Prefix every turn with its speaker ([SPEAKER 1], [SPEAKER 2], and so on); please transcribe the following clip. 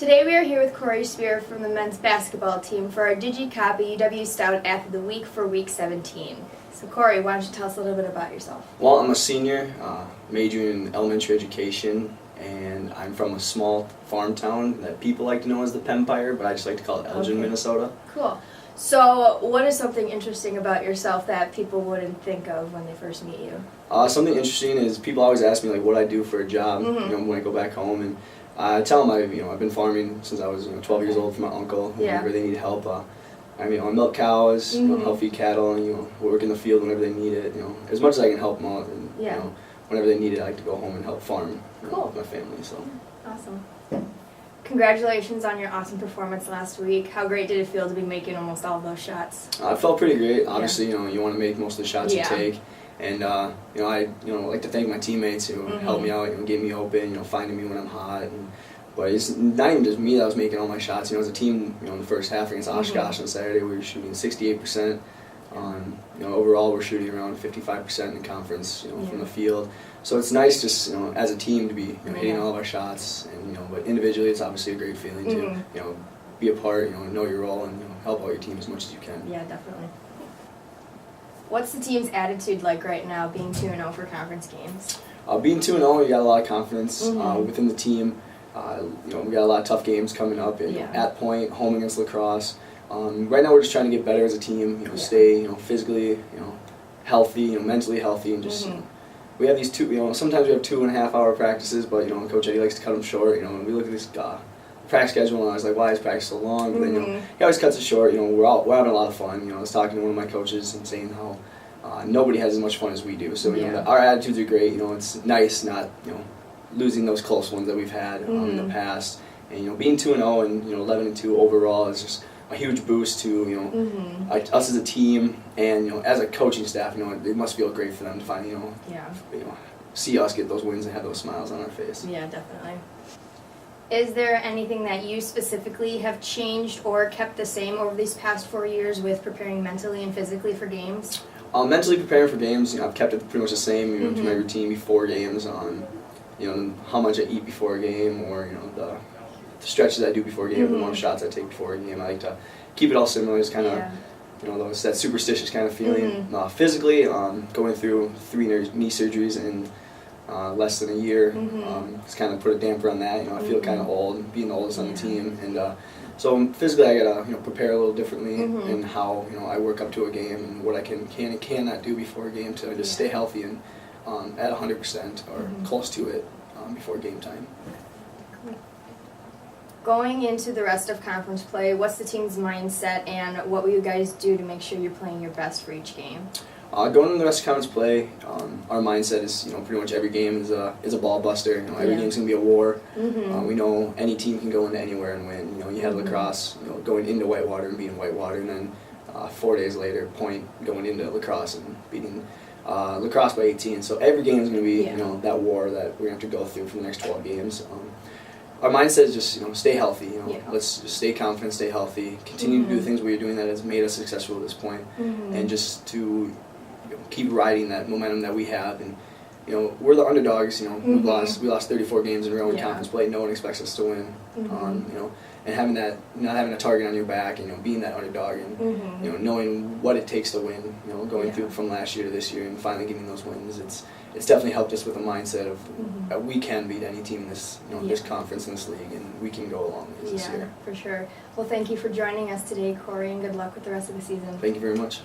[SPEAKER 1] Today we are here with Cory Speer from the men's basketball team for our DigiCopy UW-Stout Athlete of the Week for Week 17. So Cory, why don't you tell us a little bit about yourself?
[SPEAKER 2] Well, I'm a senior, majoring in elementary education, and I'm from a small farm town that people like to know as the Pempire, but I just like to call it Elgin, Minnesota.
[SPEAKER 1] Cool. So what is something interesting about yourself that people wouldn't think of when they first meet you?
[SPEAKER 2] Something interesting is people always ask me like what I do for a job. When I go back home, and I tell them I've been farming since I was 12 years old for my uncle. Whenever they need help, I milk cows, help feed cattle, and work in the field whenever they need it. As much as I can help them out, and whenever they need it, I like to go home and help farm with my family. So
[SPEAKER 1] awesome. Congratulations on your awesome performance last week. How great did it feel to be making almost all of those shots?
[SPEAKER 2] It felt pretty great. Obviously, you want to make most of the shots you take, and I like to thank my teammates who helped me out, gave me open, finding me when I'm hot. But it's not even just me that was making all my shots. As a team, in the first half against Oshkosh on Saturday, we were shooting 68%. Overall, we're shooting around 55% in the conference, from the field. So it's nice just, as a team to be hitting all of our shots, and but individually, it's obviously a great feeling to, be a part, know your role, and help out your team as much as you can.
[SPEAKER 1] Yeah, definitely. What's the team's attitude like right now, being 2-0 for conference games?
[SPEAKER 2] Being 2-0, we got a lot of confidence within the team. We got a lot of tough games coming up at Point, home against La Crosse. Right now we're just trying to get better as a team, stay physically, healthy, mentally healthy, and just we have these sometimes we have 2.5 hour practices, but Coach Eddie likes to cut them short. And we look at this practice schedule, and I was like, why is practice so long? But then he always cuts it short. We're having a lot of fun. I was talking to one of my coaches and saying how nobody has as much fun as we do. So our attitudes are great. It's nice not losing those close ones that we've had in the past, and being 2-0 and 11-2 overall is just a huge boost to us as a team, and as a coaching staff. It must feel great for them to find see us get those wins and have those smiles on our face.
[SPEAKER 1] Yeah, definitely. Is there anything that you specifically have changed or kept the same over these past 4 years with preparing mentally and physically for games?
[SPEAKER 2] Mentally preparing for games, I've kept it pretty much the same. To my routine before games on. How much I eat before a game, or the stretches I do before a game, the amount of shots I take before a game. I like to keep it all similar. It's kind of that superstitious kind of feeling. Physically, going through 3 knee surgeries in less than a year, it's kind of put a damper on that. I feel kind of old, being the oldest on the team, and so physically I gotta prepare a little differently in how I work up to a game and what I can and cannot do before a game to just stay healthy and at 100% or close to it before game time.
[SPEAKER 1] Going into the rest of conference play, what's the team's mindset, and what will you guys do to make sure you're playing your best for each game?
[SPEAKER 2] Going into the rest of conference play, our mindset is pretty much every game is a ball buster. Every game's gonna be a war. We know any team can go into anywhere and win. You had La Crosse going into Whitewater and beating Whitewater, and then 4 days later, Point going into La Crosse and beating La Crosse by 18. So every game is going to be that war that we're going to have to go through for the next 12 games. Our mindset is just stay healthy. Let's just stay confident, stay healthy, continue to do the things we're doing that has made us successful at this point, and just to keep riding that momentum that we have. And we're the underdogs. We lost 34 games in a row in conference play. No one expects us to win. And having that, not having a target on your back, and being that underdog, and knowing what it takes to win, going through from last year to this year, and finally getting those wins, it's definitely helped us with a mindset of we can beat any team in this this conference, in this league, and we can go along this year.
[SPEAKER 1] Yeah, for sure. Well, thank you for joining us today, Cory, and good luck with the rest of the season.
[SPEAKER 2] Thank you very much.